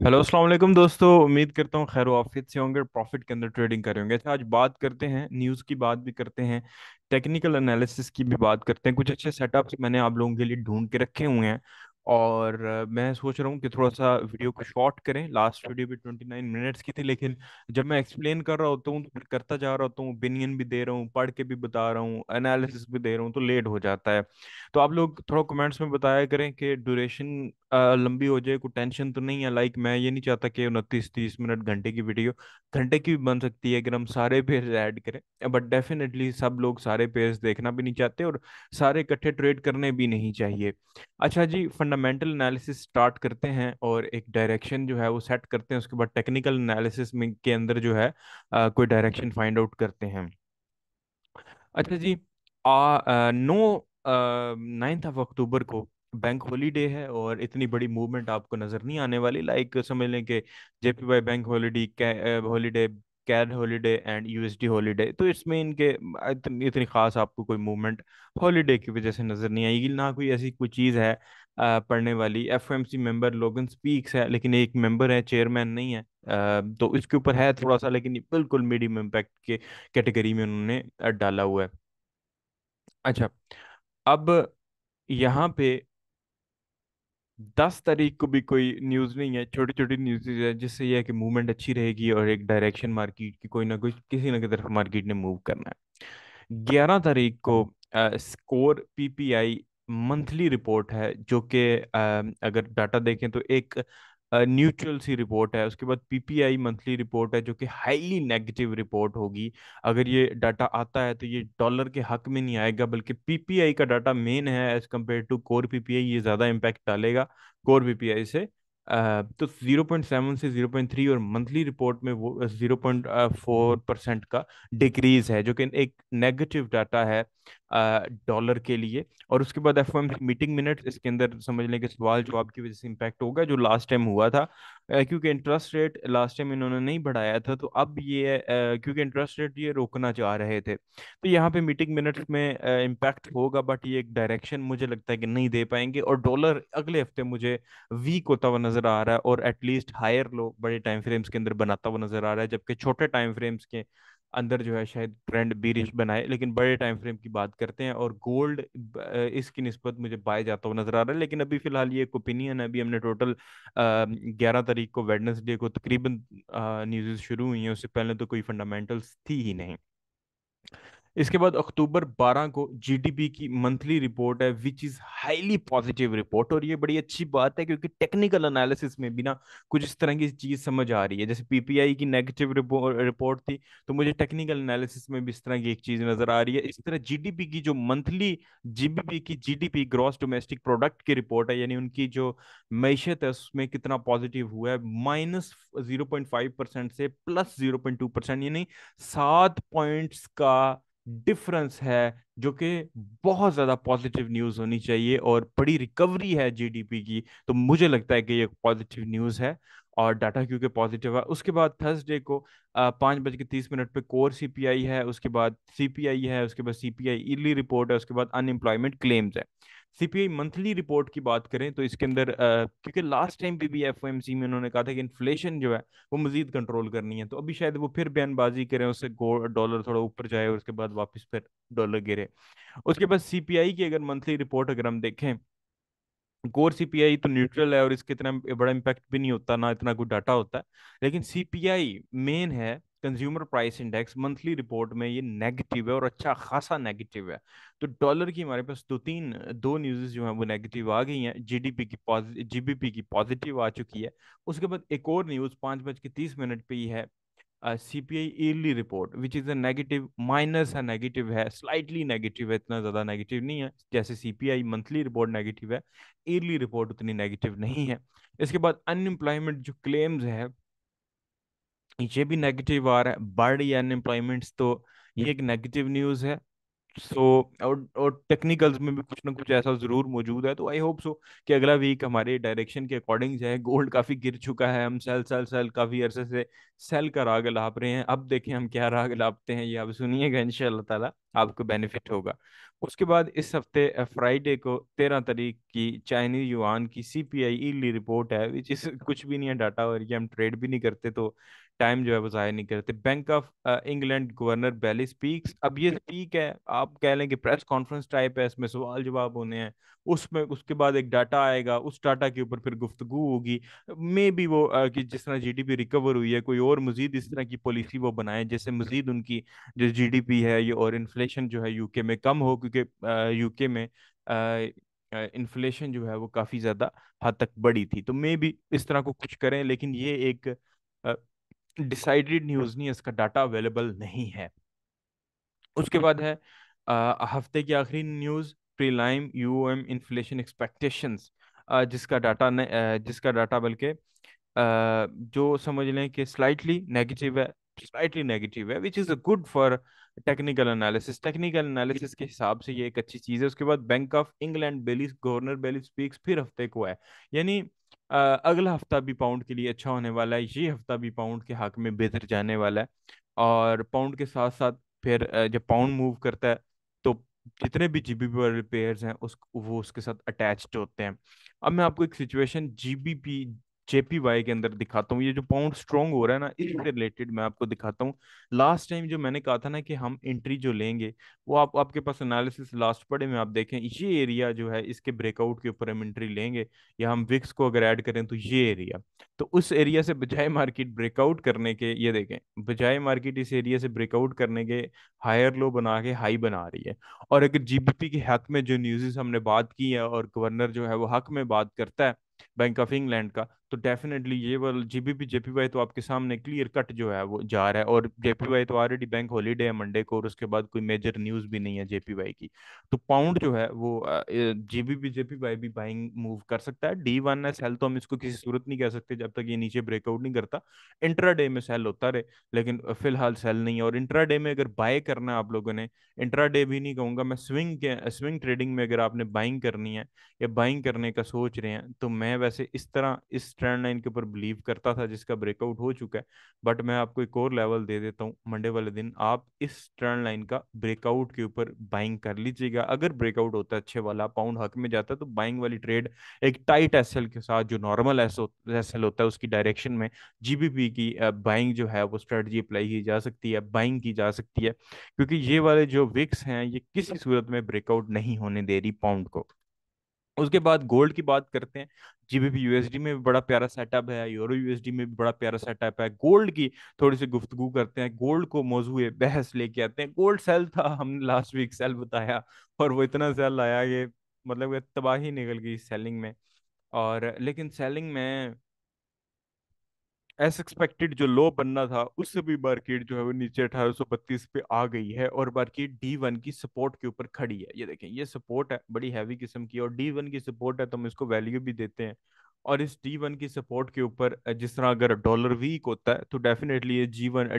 Hello अस्सलाम वालेकुम दोस्तों। उम्मीद करता हूँ खैर आफियत से होंगे, प्रॉफिट के अंदर ट्रेडिंग कर रहे होंगे। अच्छा, आज बात करते हैं न्यूज़ की, बात भी करते हैं टेक्निकल एनालिसिस की भी बात करते हैं। कुछ अच्छे सेटअप्स मैंने आप लोगों के लिए ढूंढ के रखे हुए हैं और मैं सोच रहा हूँ कि थोड़ा सा वीडियो को शॉर्ट करें। लास्ट वीडियो भी 29 मिनट्स की थी, लेकिन जब मैं एक्सप्लेन कर रहा होता हूँ तो फिर करता जा रहा होता हूँ, ओपिनियन भी दे रहा हूँ, पढ़ के भी बता रहा हूँ, एनालिसिस भी दे रहा हूँ, तो लेट हो जाता है। तो आप लोग थोड़ा कमेंट्स में बताया करें कि ड्यूरेशन लंबी हो जाए, कोई टेंशन तो नहीं है। लाइक मैं ये नहीं चाहता कि 29 30 मिनट घंटे की वीडियो, घंटे की भी बन सकती है अगर हम सारे पेज ऐड करें, बट डेफिनेटली सब लोग सारे पेज देखना भी नहीं चाहते और सारे इकट्ठे ट्रेड करने भी नहीं चाहिए। अच्छा जी, फंडामेंटल एनालिसिस स्टार्ट करते हैं और एक डायरेक्शन जो है वो सेट करते हैं। उसके बाद टेक्निकल एनालिसिस में के अंदर जो है कोई डायरेक्शन फाइंड आउट करते हैं। अच्छा जी, नो 9 अक्टूबर को बैंक हॉलीडे है और इतनी बड़ी मूवमेंट आपको नजर नहीं आने वाली। लाइक समझ लें कि JPY bank holiday, holiday, CAD holiday and USD holiday, तो इसमें इनके इतनी खास आपको कोई मूवमेंट हॉलीडे की वजह से नजर नहीं आएगी। ना कोई ऐसी कोई चीज़ है पढ़ने वाली। एफओएमसी मेंबर लोगन स्पीक्स है, लेकिन एक मेंबर है, चेयरमैन नहीं है। तो इसके ऊपर है थोड़ा सा, लेकिन ये बिल्कुल मीडियम इम्पैक्ट के कैटेगरी में उन्होंने डाला हुआ है। अच्छा, अब यहाँ पे 10 तारीख को भी कोई न्यूज़ नहीं है, छोटी छोटी न्यूज़ है, जिससे यह है कि मूवमेंट अच्छी रहेगी और एक डायरेक्शन मार्केट की कोई ना कोई किसी ना किसी तरफ मार्केट ने मूव करना है। 11 तारीख को स्कोर पीपीआई मंथली रिपोर्ट है, जो कि अगर डाटा देखें तो एक न्यूट्रल सी रिपोर्ट है। उसके बाद पीपीआई मंथली रिपोर्ट है, जो कि हाईली नेगेटिव रिपोर्ट होगी। अगर ये डाटा आता है तो ये डॉलर के हक में नहीं आएगा, बल्कि पीपीआई का डाटा मेन है as compare to core PPI, ये ज़्यादा इम्पैक्ट डालेगा कोर पीपीआई से। तो 0.7 से 0.3 और मंथली रिपोर्ट में वो 0.4% का डिक्रीज है, जो कि एक नेगेटिव डाटा है डॉलर के लिए। और उसके बाद एफओएमसी मीटिंग मिनट्स, इसके अंदर समझ लें कि सवाल जवाब की वजह से इम्पैक्ट होगा जो लास्ट टाइम हुआ था। क्योंकि इंटरेस्ट रेट लास्ट टाइम इन्होंने नहीं बढ़ाया था, तो अब ये क्योंकि इंटरेस्ट रेट ये रोकना चाह रहे थे, तो यहाँ पे मीटिंग मिनट्स में इम्पैक्ट होगा। बट ये एक डायरेक्शन मुझे लगता है कि नहीं दे पाएंगे और डॉलर अगले हफ्ते मुझे वीक होता हुआ नजर आ रहा है और एटलीस्ट हायर लो बड़े टाइम फ्रेम्स के अंदर बनाता हुआ नजर आ रहा है, जबकि छोटे टाइम फ्रेम्स के अंदर जो है शायद ट्रेंड बीरिश बनाए। लेकिन बड़े टाइम फ्रेम की बात करते हैं और गोल्ड इसकी निस्बत मुझे बाय जाता हुआ नजर आ रहा है। लेकिन अभी फिलहाल ये एक ओपिनियन है। अभी हमने टोटल 11 तारीख को वेडनेसडे को तकरीबन न्यूज़ शुरू हुई हैं, उससे पहले तो कोई फंडामेंटल्स थी ही नहीं। इसके बाद अक्टूबर 12 को जीडीपी की मंथली रिपोर्ट है, which is highly positive report. और ये बड़ी अच्छी बात है क्योंकि टेक्निकल एनालिसिस में भी ना कुछ इस तरह की चीज समझ आ रही है। जैसे पीपीआई की नेगेटिव रिपोर्ट थी, तो मुझे टेक्निकल एनालिसिस में भी इस तरह की एक चीज नजर आ रही है। इस तरह जीडीपी की जो मंथली जीबीपी की जीडीपी ग्रॉस डोमेस्टिक प्रोडक्ट की रिपोर्ट है, यानी उनकी जो मैशत है उसमें कितना पॉजिटिव हुआ है, -0.5% से +0.2%, यानी 7 पॉइंट्स का डिफरेंस है, जो कि बहुत ज्यादा पॉजिटिव न्यूज होनी चाहिए और बड़ी रिकवरी है जीडीपी की। तो मुझे लगता है कि ये पॉजिटिव न्यूज है और डाटा क्योंकि पॉजिटिव है। उसके बाद थर्सडे को 5:30 पे कोर सीपीआई है, उसके बाद सीपीआई है, उसके बाद सीपीआई ईयरली रिपोर्ट है, उसके बाद अनएम्प्लॉयमेंट क्लेम्स है। सीपीआई मंथली रिपोर्ट की बात करें तो इसके अंदर क्योंकि लास्ट टाइम भी एफओएमसी में उन्होंने कहा था कि इन्फ्लेशन जो है वो मजीद कंट्रोल करनी है, तो अभी शायद वो फिर बयानबाजी करें, उससे डॉलर थोड़ा ऊपर जाए और उसके बाद वापस फिर डॉलर गिरे। उसके बाद सीपीआई की अगर मंथली रिपोर्ट अगर हम देखें, कोर सीपीआई तो न्यूट्रल है और इसके इतना बड़ा इम्पैक्ट भी नहीं होता, ना इतना कोई डाटा होता है। लेकिन सीपीआई मेन है, consumer price index monthly report में ये नेगेटिव है और अच्छा खासा नेगेटिव है। तो डॉलर की हमारे पास दो न्यूज़ जो है वो नेगेटिव आ गई हैं। जीडीपी की जीबीपी की पॉजिटिव आ चुकी है। उसके बाद एक और न्यूज़ 5:30 पे ही है, CPI yearly report, which is a negative, minus है, नेगेटिव है, स्लाइटली नेगेटिव है, इतना ज्यादा नेगेटिव नहीं है। जैसे सीपीआई मंथली रिपोर्ट नेगेटिव है, ईयरली रिपोर्ट उतनी नेगेटिव नहीं है। इसके बाद अनएम्प्लॉयमेंट जो क्लेम्स है, ये भी नेगेटिव आ रहा है, बढ़ रही है अनएम्प्लॉयमेंट्स, तो ये एक नेगेटिव न्यूज़ है। सो और टेक्निकल्स में भी कुछ ना कुछ ऐसा जरूर मौजूद है। तो आई होप सो कि अगला वीक हमारे डायरेक्शन के अकॉर्डिंग जो है, गोल्ड काफी गिर चुका है, हम सेल सेल सेल काफी अरसे से सेल का राग लाप रहे हैं। अब देखें हम क्या राग लापते हैं, ये आप सुनिएगा, इंशाल्लाह ताला आपको बेनिफिट होगा। उसके बाद इस हफ्ते फ्राइडे को 13 तारीख की चाइनीज युआन की सीपीआई ईली रिपोर्ट है, विच इस कुछ भी नहीं है डाटा, और ये हम ट्रेड भी नहीं करते तो टाइम जो है वो ज़ाया नहीं करते। Bank of England governor Bailey speaks. अब ये स्पीक है, आप कह लें कि प्रेस कॉन्फ्रेंस टाइप है, इसमें सवाल जवाब होने हैं। उसमें उसके बाद एक डाटा आएगा, उस डाटा के ऊपर फिर गुफ्तगू होगी। मे बी वो कि जिस तरह जीडीपी रिकवर हुई है, कोई और मजीद इस तरह की पॉलिसी वो बनाए जैसे मजीद उनकी जो जीडीपी है ये और इन्फ्लेशन जो है यूके में कम हो, क्योंकि यूके में इन्फ्लेशन जो है वो काफ़ी ज़्यादा हद तक बढ़ी थी। तो मे बी इस तरह को कुछ करें, लेकिन ये एक डिसाइडेड न्यूज़ नहीं है, इसका डाटा अवेलेबल नहीं है। उसके बाद है हफ्ते की आखिरी न्यूज़, प्रीलाइम यूएम इन्फ्लेशन एक्सपेक्टेशंस, जिसका डाटा बल्कि जो समझ लें कि स्लाइटली नेगेटिव है, which is a good for technical analysis के हिसाब से ये एक अच्छी चीज़ है। उसके बाद Bank of England Bailey governor Bailey speaks फिर हफ्ते को है, यानी अगला हफ्ता भी पाउंड के लिए अच्छा होने वाला है, ये हफ्ता भी पाउंड के हक में बेहतर जाने वाला है। और पाउंड के साथ साथ फिर जब पाउंड मूव करता है तो जितने भी जीबीपी वाले पेयर्स हैं वो उसके साथ अटैच्ड होते हैं। अब मैं आपको एक सिचुएशन जीबीपी जेपीवाई के अंदर दिखाता हूँ, ये जो पाउंड स्ट्रांग हो रहा है ना, इससे रिलेटेड मैं आपको दिखाता हूँ। लास्ट टाइम जो मैंने कहा था ना कि हम एंट्री जो लेंगे, वो आपके पास एनालिसिस लास्ट पड़े में आप देखें, ये एरिया जो है इसके ब्रेकआउट के ऊपर हम एंट्री लेंगे, या हम विक्स को अगर ऐड करें तो ये एरिया। तो उस एरिया से बजाय मार्केट ब्रेकआउट करने के, ये देखें, बजाय मार्केट इस एरिया से ब्रेकआउट करने के हायर लो बना के हाई बना रही है। और अगर जीबीपी के हक में जो न्यूज़ हमने बात की है और गवर्नर जो है वो हक में बात करता है बैंक ऑफ इंग्लैंड का, तो डेफिनेटली ये वाला जीबीपी जेपीवाई तो आपके सामने क्लियर कट जो है वो जा रहा है। और जेपीवाई तो ऑलरेडी बैंक हॉलीडे है मंडे को, और उसके बाद कोई मेजर न्यूज़ भी नहीं है जेपीवाई की। तो पाउंड जो है वो जीबीपी जेपीवाई भी बाइंग मूव कर सकता है। D1 है सेल, तो हम इसको किसी सूरत नहीं कह सकते जब तक ये नीचे ब्रेकआउट नहीं करता। इंट्राडे में सेल होता रहे, लेकिन फिलहाल सेल नहीं है। और इंट्राडे में अगर बाय करना है आप लोगों ने, इंट्राडे भी नहीं कहूंगा मैं, स्विंग ट्रेडिंग में अगर आपने बाइंग करनी है या बाइंग करने का सोच रहे हैं, तो मैं वैसे इस तरह इस ट्रेंड लाइन के ऊपर बिलीव करता था जिसका ब्रेकआउट हो चुका है। बट मैं आपको एक और लेवल दे देता हूँ, मंडे वाले दिन आप इस ट्रेंड लाइन का ब्रेकआउट के ऊपर बाइंग कर लीजिएगा। अगर ब्रेकआउट होता है अच्छे वाला, पाउंड हक में जाता है, तो बाइंग वाली ट्रेड एक टाइट एसएल के साथ, जो नॉर्मल एसएल होता है उसकी डायरेक्शन में जीबीपी की बाइंग जो है वो स्ट्रेटजी अप्लाई की जा सकती है, बाइंग की जा सकती है, क्योंकि ये वाले जो विक्स हैं ये किसी सूरत में ब्रेकआउट नहीं होने दे रही पाउंड को। उसके बाद गोल्ड की बात करते हैं। जीबीपी यूएसडी में भी बड़ा प्यारा सेटअप है, यूरो यूएसडी में भी बड़ा प्यारा सेटअप है। गोल्ड की थोड़ी सी गुफ्तगू करते हैं, गोल्ड को मौजूए बहस लेके आते हैं। गोल्ड सेल था, हमने लास्ट वीक सेल बताया, और वो इतना सेल आया कि मतलब कि तबाही निकल गई सेलिंग में। और लेकिन सेलिंग में एस एक्सपेक्टेड जो लो बनना था, उससे भी मार्केट जो है वो नीचे 1832 पे आ गई है, और मार्केट D1 की सपोर्ट के ऊपर खड़ी है। ये देखें, ये सपोर्ट है बड़ी हैवी किस्म की, और D1 की सपोर्ट है तो हम इसको वैल्यू भी देते हैं। और इस D1 की सपोर्ट के ऊपर जिस तरह अगर डॉलर वीक होता है तो डेफिनेटली ये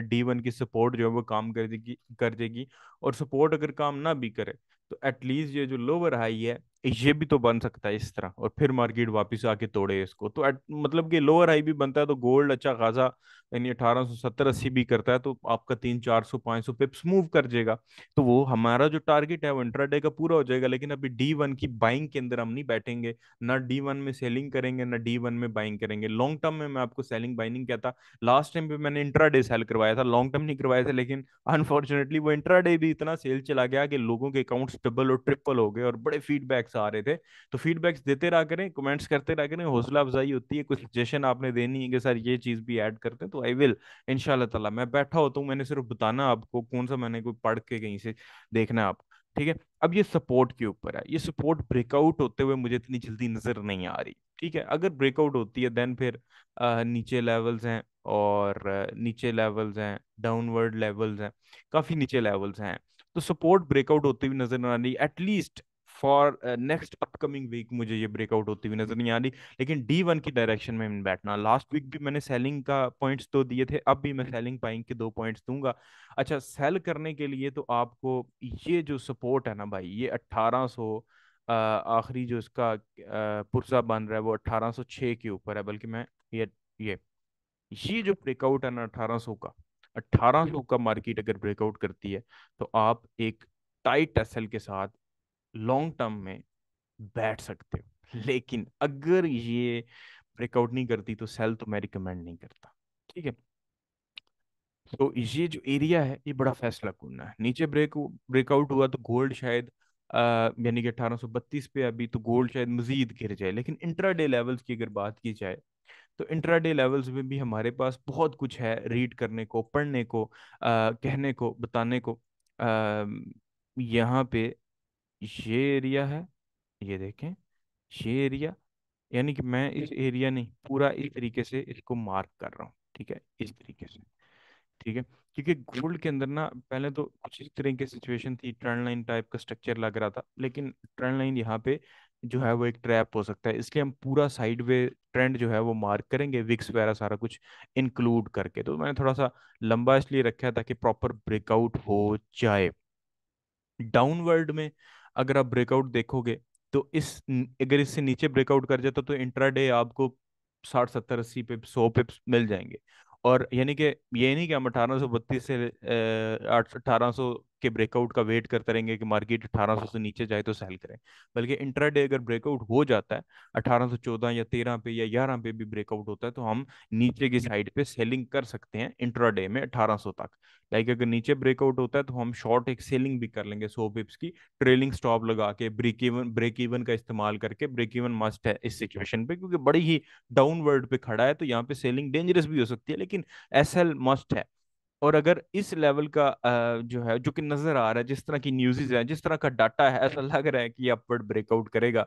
D1 की सपोर्ट जो है वो काम कर देगी। और सपोर्ट अगर काम ना भी करे तो एटलीस्ट ये जो लोअर हाई है ये भी तो बन सकता है इस तरह, और फिर मार्केट वापस आके तोड़े इसको, तो मतलब कि लोअर हाई भी बनता है तो गोल्ड अच्छा खासा, यानी 1870-80 भी करता है तो आपका 300-400-500 पिप्स मूव कर जाएगा। तो वो हमारा जो टारगेट है वो इंट्राडे का पूरा हो जाएगा। लेकिन अभी D1 की बाइंग के अंदर हम नहीं बैठेंगे, ना D1 में सेलिंग करेंगे ना D1 में बाइंग करेंगे। लॉन्ग टर्म में मैं आपको सेलिंग बाइंग कहता, लास्ट टाइम पे मैंने इंट्राडे सेल करवाया था, लॉन्ग टर्म नहीं करवाया था, लेकिन अनफॉर्चुनेटली वो इंट्राडे भी इतना सेल चला गया कि लोगों के अकाउंट्स डबल और ट्रिपल हो गए, और बड़े फीडबैक्स आ रहे थे। तो फीडबैक्स देते रहा करें, कमेंट्स करते रहा करें, हौसला अफजाई होती है। कुछ सजेशन आपने देनी है कि सर ये चीज़ भी ऐड करते हैं, तो आई विल इंशाल्लाह ताला। मैं बैठा होता हूँ, मैंने सिर्फ बताना आपको कौन सा मैंने कोई पढ़ के कहीं से देखना है आप। ठीक है, अब ये सपोर्ट के ऊपर है, ये सपोर्ट ब्रेकआउट होते हुए मुझे इतनी जल्दी नजर नहीं आ रही। ठीक है, अगर ब्रेकआउट होती है देन फिर नीचे लेवल्स हैं, और नीचे लेवल्स हैं, डाउनवर्ड लेवल्स हैं, काफी नीचे लेवल्स हैं। तो सपोर्ट ब्रेकआउट होती हुई नजर नहीं आ रही, at least for next upcoming week मुझे ये ब्रेकआउट होती हुई नजर नहीं आ रही। लेकिन D1 की डायरेक्शन में बैठना, लास्ट वीक भी मैंने सेलिंग का पॉइंट्स तो दिए थे, अब भी मैं सेलिंग बाइंग के 2 पॉइंट्स दूंगा। अच्छा, सेल करने के लिए तो आपको ये जो सपोर्ट है ना भाई, ये 1800, आखिरी जो इसका पुर्जा बन रहा है वो 1806 के ऊपर है, बल्कि मैं ये ये जो ब्रेकआउट है ना 1800 का मार्केट अगर ब्रेकआउट करती है, तो आप एक टाइट एसएल के साथ लॉन्ग टर्म में बैठ सकते हो, लेकिन अगर ये ब्रेकआउट नहीं करती तो सेल तो मैं रिकमेंड नहीं करता। ठीक है। तो ये जो एरिया है ये बड़ा फैसला कुन है। नीचे ब्रेकआउट हुआ तो गोल्ड शायद यानी कि 1832 पे, अभी तो गोल्ड शायद मजीद गिर जाए। लेकिन इंट्राडे लेवल्स की अगर बात की जाए तो इंट्राडे लेवल्स में भी हमारे पास बहुत कुछ है रीड करने को, पढ़ने को, कहने को, बताने को। यहाँ पे ये एरिया है, ये देखें, ये एरिया, यानी कि मैं इस एरिया नहीं, पूरा इस तरीके से इसको मार्क कर रहा हूँ। ठीक है, इस तरीके से। ठीक है। क्योंकि गोल्ड के अंदर ना पहले तो कुछ इस तरह की सिचुएशन थी, ट्रेंड लाइन टाइप का स्ट्रक्चर लग रहा था, लेकिन ट्रेंड लाइन यहाँ पे जो है वो एक ट्रैप हो सकता है, इसलिए हम पूरा साइडवे ट्रेंड जो है वो मार्क करेंगे, विक्स वगैरह सारा कुछ इंक्लूड करके। तो मैंने थोड़ा सा लंबा इसलिए रखा है ताकि प्रॉपर ब्रेकआउट हो जाए। डाउनवर्ड में अगर आप ब्रेकआउट देखोगे तो अगर इससे नीचे ब्रेकआउट कर जाता तो इंट्राडे आपको 60 70 80 पिप्स 100 पिप्स मिल जाएंगे। और यानी कि ये नहीं कि हम 1832 से 1800 के ब्रेकआउट का वेट करते रहेंगे कि मार्केट 1800 से नीचे जाए तो सेल करें, बल्कि इंट्राडे अगर ब्रेकआउट हो जाता है 1814 या 13 पे या 11 पे भी ब्रेकआउट होता है तो हम नीचे की साइड पे सेलिंग कर सकते हैं इंट्राडे में 1800 तक। लाइक अगर नीचे ब्रेकआउट होता है तो हम शॉर्ट एक सेलिंग भी कर लेंगे 100 पिप्स की, ट्रेलिंग स्टॉप लगा के, ब्रेक इवन का इस्तेमाल करके। ब्रेक इवन मस्ट है इस सिचुएशन पे क्योंकि बड़ी ही डाउनवर्ड पे खड़ा है, तो यहाँ पे सेलिंग डेंजरस भी हो सकती है, लेकिन एसएल मस्ट है। और अगर इस लेवल का जो है, जो कि नजर आ रहा है, जिस तरह की न्यूज़ है, जिस तरह का डाटा है, ऐसा लग रहा है कि ये अपवर्ड ब्रेकआउट करेगा।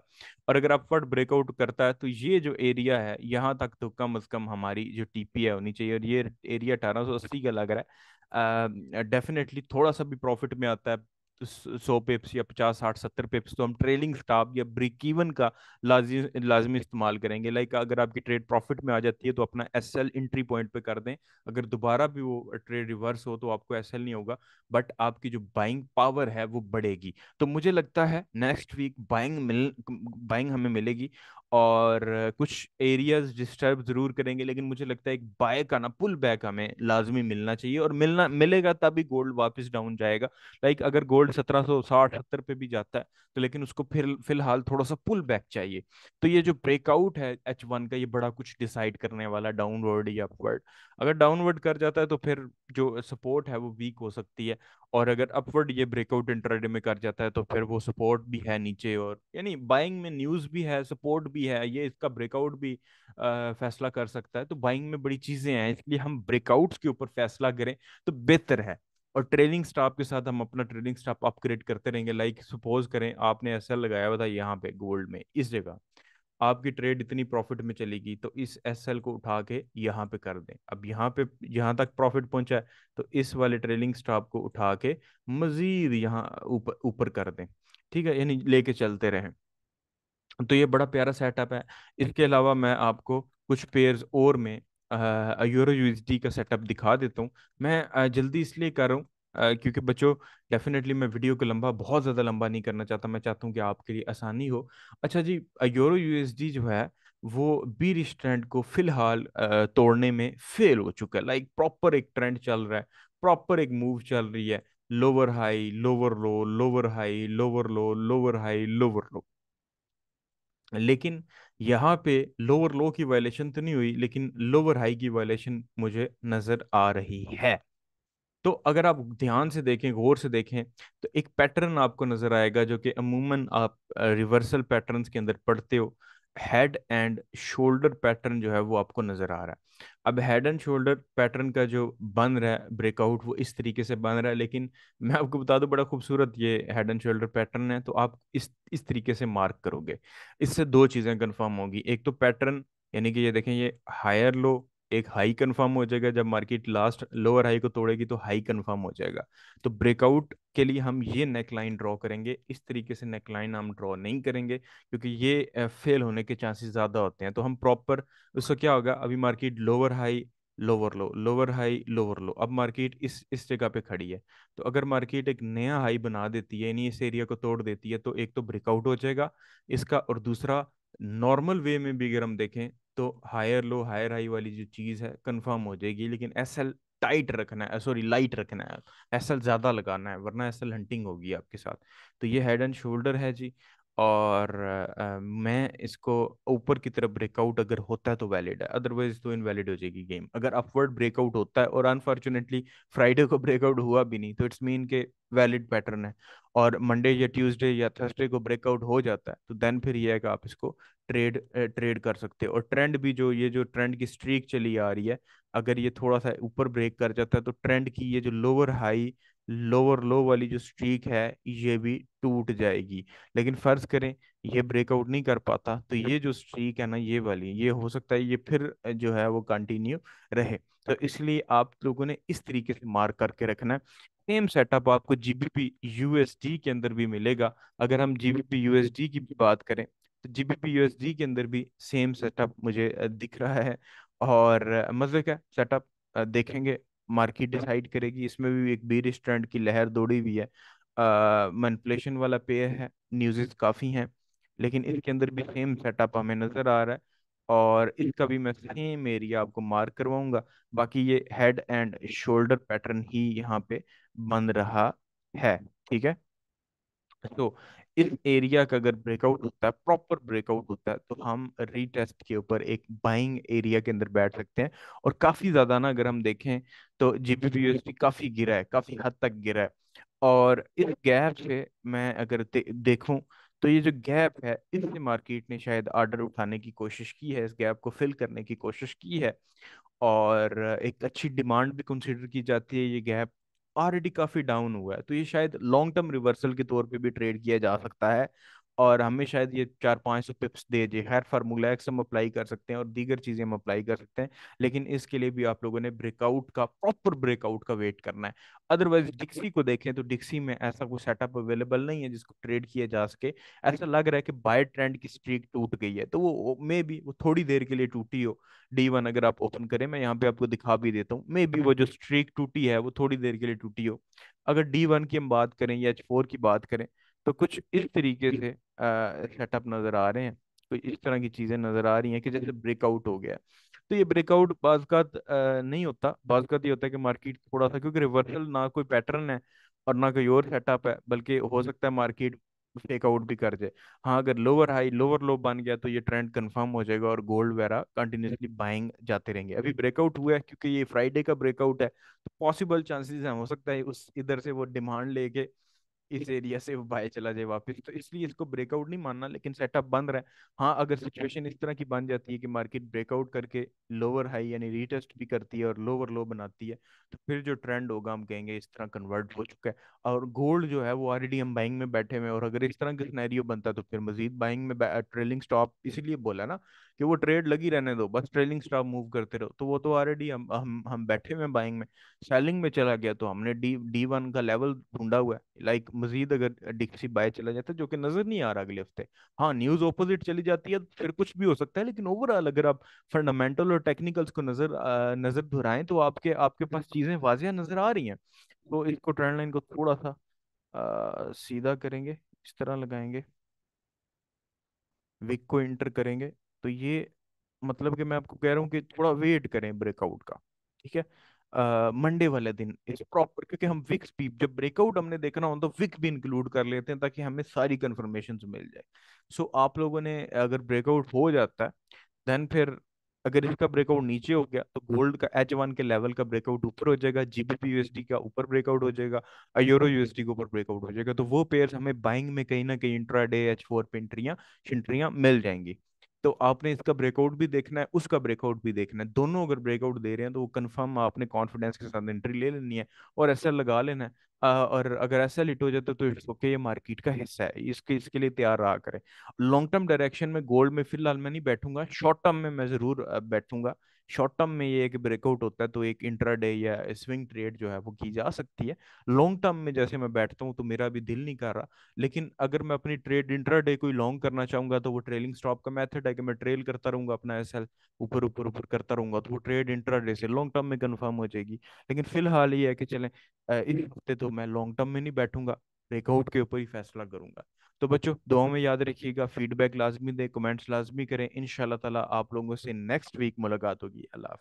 और अगर अपवर्ड ब्रेकआउट करता है तो ये जो एरिया है यहाँ तक तो कम से कम हमारी जो टीपी है होनी चाहिए, और ये एरिया 1880 का लग रहा है। डेफिनेटली थोड़ा सा भी प्रॉफिट में आता है, 100 पिप्स या 50 60 70 पिप्स, तो हम ट्रेलिंग स्टॉप या ब्रेक इवन का लाजमी इस्तेमाल करेंगे। लाइक अगर आपकी ट्रेड प्रॉफिट में आ जाती है तो अपना एसएल एंट्री पॉइंट पे कर दें। अगर दोबारा भी वो ट्रेड रिवर्स हो तो आपको एसएल नहीं होगा, बट आपकी जो बाइंग पावर है वो बढ़ेगी। तो मुझे लगता है नेक्स्ट वीक बाइंग हमें मिलेगी। और कुछ एरियाज डिस्टर्ब जरूर करेंगे, लेकिन मुझे लगता है एक बाय का ना पुल बैक हमें लाजमी मिलना चाहिए, और मिलेगा तभी गोल्ड वापस डाउन जाएगा। लाइक अगर गोल्ड 1760 70 पे भी जाता है तो, लेकिन उसको फिर फिलहाल थोड़ा सा पुल बैक चाहिए। तो ये जो ब्रेकआउट है H1 का, ये बड़ा कुछ डिसाइड करने वाला, डाउनवर्ड या अपवर्ड। अगर डाउनवर्ड कर जाता है तो फिर जो सपोर्ट है वो वीक हो सकती है, और अगर अपवर्ड ये ब्रेकआउट इंट्राडे में कर जाता है तो फिर वो सपोर्ट भी है नीचे, और यानी बाइंग में न्यूज़ भी है, सपोर्ट भी है, ये इसका ब्रेकआउट भी फैसला कर सकता है। तो बाइंग में बड़ी चीजें हैं, इसलिए हम ब्रेकआउट्स के ऊपर फैसला करें तो बेहतर है। और ट्रेलिंग स्टॉप के साथ हम अपना ट्रेलिंग स्टॉप अपग्रेड करते रहेंगे। लाइक सपोज करें आपने ऐसा लगाया हुआ था यहाँ पे गोल्ड में, इस जगह आपकी ट्रेड इतनी प्रॉफिट में चलेगी तो इस एसएल को उठा के यहाँ पे कर दें। अब यहाँ पे यहाँ तक प्रॉफिट पहुंचा है तो इस वाले ट्रेलिंग स्टॉप को उठा के मजीद यहाँ ऊपर ऊपर कर दें। ठीक है, यानी लेके चलते रहें। तो ये बड़ा प्यारा सेटअप है। इसके अलावा मैं आपको कुछ पेयर्स और में यूरो यूएसडी का सेटअप दिखा देता हूँ। मैं जल्दी इसलिए कर रहा हूँ क्योंकि बच्चों, डेफिनेटली मैं वीडियो को लंबा, बहुत ज़्यादा लंबा नहीं करना चाहता, मैं चाहता हूँ कि आपके लिए आसानी हो। अच्छा जी, यूरो यूएसडी जो है वो बीरिश ट्रेंड को फिलहाल तोड़ने में फेल हो चुका है। लाइक प्रॉपर एक ट्रेंड चल रहा है, प्रॉपर एक मूव चल रही है, लोअर हाई लोअर लो, लोअर हाई लोअर लो, लोअर हाई लोअर लो। लेकिन यहाँ पे लोअर लो की वायलेशन तो नहीं हुई, लेकिन लोअर हाई की वायलेशन मुझे नजर आ रही है। तो अगर आप ध्यान से देखें, गौर से देखें, तो एक पैटर्न आपको नजर आएगा जो कि अमूमन आप रिवर्सल पैटर्न्स के अंदर पढ़ते हो। हेड एंड शोल्डर पैटर्न जो है वो आपको नजर आ रहा है। अब हेड एंड शोल्डर पैटर्न का जो बन रहा है ब्रेकआउट, वो इस तरीके से बन रहा है, लेकिन मैं आपको बता दूं बड़ा खूबसूरत ये हेड एंड शोल्डर पैटर्न है। तो आप इस तरीके से मार्क करोगे, इससे दो चीजें कंफर्म होगी। एक तो पैटर्न, यानी कि ये देखें, ये हायर लो, एक हाई कंफर्म हो जाएगा, जब मार्केट लास्ट लोअर हाई को तोड़ेगी तो हाई कंफर्म हो जाएगा। तो ब्रेकआउट के लिए हम ये नेकलाइन ड्रॉ करेंगे, इस तरीके से नेकलाइन हम ड्रॉ नहीं करेंगे क्योंकि ये फेल होने के चांसेस ज़्यादा होते हैं। तो हम प्रॉपर, उसका क्या होगा, अभी मार्केट लोअर हाई लोअर लो, लोअर हाई लोअर लो, अब मार्केट इस जगह पे खड़ी है। तो अगर मार्केट एक नया हाई बना देती है, यानी इस एरिया को तोड़ देती है, तो एक तो ब्रेकआउट हो जाएगा इसका, और दूसरा नॉर्मल वे में भी अगर हम देखें तो हायर लो हायर हाई वाली जो चीज़ है कंफर्म हो जाएगी, लेकिन एसएल टाइट रखना है, सॉरी लाइट रखना है, एसएल ज्यादा लगाना है, वरना एसएल हंटिंग होगी आपके साथ। तो ये हेड एंड शोल्डर है जी। और मैं इसको ऊपर की तरफ ब्रेकआउट अगर होता है तो वैलिड है, अदरवाइज तो इनवैलिड हो जाएगी गेम। अगर अपवर्ड ब्रेकआउट होता है और अनफॉर्चुनेटली फ्राइडे को ब्रेकआउट हुआ भी नहीं, तो इट्स मीन के वैलिड पैटर्न है। और मंडे या ट्यूसडे या थर्सडे को ब्रेकआउट हो जाता है, तो देन फिर ये है कि आप इसको ट्रेड कर सकते हो। और ट्रेंड भी, जो ये जो ट्रेंड की स्ट्रीक चली आ रही है, अगर ये थोड़ा सा ऊपर ब्रेक कर जाता है तो ट्रेंड की ये जो लोअर हाई लोअर लो वाली जो स्ट्रीक है ये भी टूट जाएगी। लेकिन फर्ज करें ये ब्रेकआउट नहीं कर पाता, तो ये जो स्ट्रीक है ना, ये वाली, ये हो सकता है ये फिर जो है वो कंटिन्यू रहे। तो इसलिए आप लोगों ने इस तरीके से मार्क करके रखना है। सेम सेटअप आपको जीबीपी यूएसडी के अंदर भी मिलेगा। अगर हम जीबीपी यूएसडी की भी बात करें, तो जीबीपी यूएसडी के अंदर भी सेम सेटअप मुझे दिख रहा है। और मजे का सेटअप देखेंगे, मार्केट डिसाइड करेगी। इसमें भी एक बेरिश ट्रेंड की लहर दौड़ी हुई है, मैनिपुलेशन वाला पेयर है, न्यूज़ काफ़ी हैं, लेकिन इसके अंदर भी सेम सेटअप हमें नज़र आ रहा है। और इसका भी मैं सेम एरिया आपको मार्क करवाऊंगा। बाकी ये हेड एंड शोल्डर पैटर्न ही यहाँ पे बन रहा है, ठीक है। तो इस एरिया का अगर ब्रेकआउट होता है, प्रॉपर ब्रेकआउट होता है, तो हम रीटेस्ट के ऊपर एक बाइंग एरिया के अंदर बैठ सकते हैं। और काफी ज्यादा ना, अगर हम देखें तो जीबीपी यूएसडी काफी गिरा है, काफी हद तक गिरा है। और इस गैप से मैं अगर देखूं, तो ये जो गैप है, इससे मार्केट ने शायद ऑर्डर उठाने की कोशिश की है, इस गैप को फिल करने की कोशिश की है। और एक अच्छी डिमांड भी कंसीडर की जाती है। ये गैप ऑलरेडी काफी डाउन हुआ है, तो ये शायद लॉन्ग टर्म रिवर्सल के तौर पे भी ट्रेड किया जा सकता है। और हमें शायद ये 400-500 पिप्स दे जे। खैर फार्मूला एक्स हम अप्लाई कर सकते हैं और दीगर चीजें हम अप्लाई कर सकते हैं, लेकिन इसके लिए भी आप लोगों ने ब्रेकआउट का, प्रॉपर ब्रेकआउट का वेट करना है। अदरवाइज डिक्सी को देखें तो डिक्सी में ऐसा कोई सेटअप अवेलेबल नहीं है जिसको ट्रेड किया जा सके। ऐसा लग रहा है कि बाय ट्रेंड की स्ट्रीक टूट गई है, तो वो मे बी वो थोड़ी देर के लिए टूटी हो। D1 अगर आप ओपन करें, मैं यहाँ पे आपको दिखा भी देता हूँ, मे बी वो जो स्ट्रीक टूटी है वो थोड़ी देर के लिए टूटी हो। अगर D1 की हम बात करें या H4 की बात करें, तो कुछ इस तरीके से सेटअप नजर आ रहे हैं। तो इस तरह की चीजें नजर आ रही हैं कि जैसे ब्रेकआउट हो गया। तो ये ब्रेकआउट बाज़ नहीं होता, बाज़ ये होता है कि मार्केट थोड़ा सा, क्योंकि रिवर्सल ना कोई पैटर्न है और ना कोई और सेटअप है, बल्कि हो सकता है मार्केट फेक आउट भी कर जाए। हाँ, अगर लोअर हाई लोअर लो बन गया तो ये ट्रेंड कंफर्म हो जाएगा और गोल्ड वगैरह कंटिन्यूसली बाइंग जाते रहेंगे। अभी ब्रेकआउट हुआ है क्योंकि ये फ्राइडे का ब्रेकआउट है, तो पॉसिबल चांसेस है, हो सकता है उस इधर से वो डिमांड लेके इस एरिया से वो बाय चला जाए वापस। तो इसलिए इसको ब्रेकआउट नहीं मानना, लेकिन सेटअप बन रहा है। हाँ, अगर सिचुएशन इस तरह की बन जाती है कि मार्केट ब्रेकआउट करके लोअर हाई यानी रीटेस्ट भी करती है और लोअर लो बनाती है, तो फिर जो ट्रेंड होगा हम कहेंगे इस तरह कन्वर्ट हो चुका है। और गोल्ड जो है वो ऑलरेडी हम बाइंग में बैठे हुए हैं, और अगर इस तरह का सिनेरियो बनता है तो फिर मजीद बाइंग में ट्रेलिंग स्टॉप, इसीलिए बोला ना कि वो ट्रेड लगी रहने दो, बस ट्रेलिंग स्टॉप मूव करते रहो। तो वो तो ऑलरेडी हम बैठे हुए हैं बाइंग में। सेलिंग में चला गया तो हमने D1 का लेवल ढूंढा हुआ है, लाइक मजीद अगर डिक्सी बाय चला जाता है, जो कि नजर नहीं आ रहा अगले हफ्ते। हाँ, न्यूज ऑपोजिट चली जाती है तो फिर कुछ भी हो सकता है, लेकिन ओवरऑल अगर आप फंडामेंटल और टेक्निकल्स को नजर दोहराएं, तो आपके आपके पास चीजें वाजिया नजर आ रही हैं। तो इसको ट्रेंड लाइन को थोड़ा सा सीधा करेंगे, इस तरह लगाएंगे, विक को इंटर करेंगे, तो ये मतलब कि मैं आपको कह रहा हूँ कि थोड़ा वेट करें ब्रेकआउट का, ठीक है। मंडे वाले दिन इस प्रॉपर, क्योंकि हम विक्स भी जब ब्रेकआउट हमने देखना हो तो विक भी इंक्लूड कर लेते हैं ताकि हमें सारी कंफर्मेशन मिल जाए। सो आप लोगों ने अगर ब्रेकआउट हो जाता है, देन फिर अगर इसका ब्रेकआउट नीचे हो गया तो गोल्ड का H1 के लेवल का ब्रेकआउट ऊपर हो जाएगा, जीबीपी यूएसडी का ऊपर ब्रेकआउट हो जाएगा, यूरो यूएसडी के ऊपर ब्रेकआउट हो जाएगा। तो वो पेयर्स हमें बाइंग में कहीं ना कहीं इंट्राडे H4 पे एंट्रियां शिंट्रियां मिल जाएंगी। तो आपने इसका ब्रेकआउट भी देखना है, उसका ब्रेकआउट भी देखना है। दोनों अगर ब्रेकआउट दे रहे हैं तो वो कंफर्म आपने कॉन्फिडेंस के साथ एंट्री ले लेनी है और ऐसा लगा लेना है। और अगर ऐसा लिट हो जाता है तो इट्स ओके, ये मार्केट का हिस्सा है, इसके लिए तैयार रहा करें। लॉन्ग टर्म डायरेक्शन में गोल्ड में फिलहाल मैं नहीं बैठूंगा, शॉर्ट टर्म में मैं जरूर बैठूंगा। शॉर्ट टर्म में ये एक ब्रेकआउट होता है तो एक इंट्राडे या स्विंग ट्रेड जो है वो की जा सकती है। लॉन्ग टर्म में जैसे मैं बैठता हूँ तो मेरा भी दिल नहीं कर रहा। लेकिन अगर मैं अपनी ट्रेड इंट्राडे कोई लॉन्ग करना चाहूंगा तो वो ट्रेलिंग स्टॉप का मेथड है कि मैं ट्रेल करता रहूंगा अपना एसएल, ऊपर ऊपर ऊपर करता रहूंगा, तो वो ट्रेड इंट्राडे से लॉन्ग टर्म में कंफर्म हो जाएगी। लेकिन फिलहाल ये है कि चलें, इस हफ्ते तो मैं लॉन्ग टर्म में नहीं बैठूंगा, ब्रेकआउट के ऊपर ही फैसला करूंगा। तो बच्चों दुआ में याद रखिएगा, फीडबैक लाजमी दें, कमेंट्स लाजमी करें। इंशाल्लाह ताला आप लोगों से नेक्स्ट वीक मुलाकात होगी। अल्लाह हाफ़िज़।